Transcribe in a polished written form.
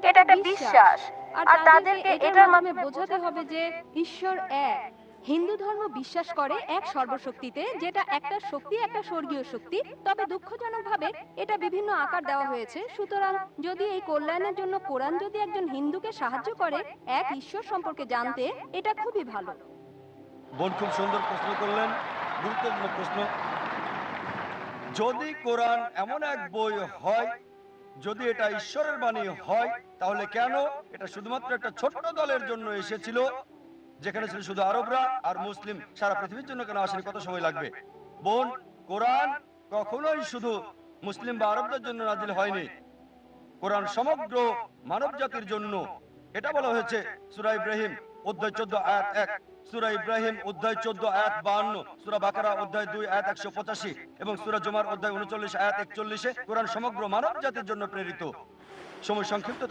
এটা একটা বিশ্বাস, আর তাদেরকে এটার মাধ্যমে বোঝাতে হবে যে ঈশ্বর এক। হিন্দু ধর্ম বিশ্বাস করে এক সর্বশক্তিতে, যেটা একটা শক্তি, একটা স্বর্গীয় শক্তি। তবে দুঃখজনকভাবে এটা বিভিন্ন আকার দেওয়া হয়েছে। সুতরাং যদি এই কল্যাণের জন্য কোরআন যদি একজন হিন্দুকে সাহায্য করে এক ঈশ্বর সম্পর্কে জানতে, এটা খুবই ভালো। বোন খুব সুন্দর প্রশ্ন করলেন, গুরুত্বপূর্ণ প্রশ্ন। যদি কোরআন এমন এক বই হয়, যদি এটা ঈশ্বরের বাণী হয়, তাহলে কেন এটা শুধুমাত্র একটা ছোট্ট দলের জন্য এসেছিল, যেখানে ছিল শুধু আরবরা আর মুসলিম? সারা পৃথিবীর জন্য কেন আসেনি? কত সময় লাগবে? বোন, কোরআন কখনোই শুধু মুসলিম বা আরবদের জন্য নাজিল হয়নি। কোরআন সমগ্র মানব জাতির জন্য। এটা বলা হয়েছে সূরা ইব্রাহিম অধ্যায় 14 আয়াত 1, সূরা ইব্রাহিম অধ্যায় 14 আয়াত 52, সূরা বাকারা অধ্যায় 2 আয়াত 185 এবং সূরা জুমার অধ্যায় 39 আয়াত 41-এ কোরআন সমগ্র মানব জাতির জন্য প্রেরিত। সময় সংক্ষিপ্ত।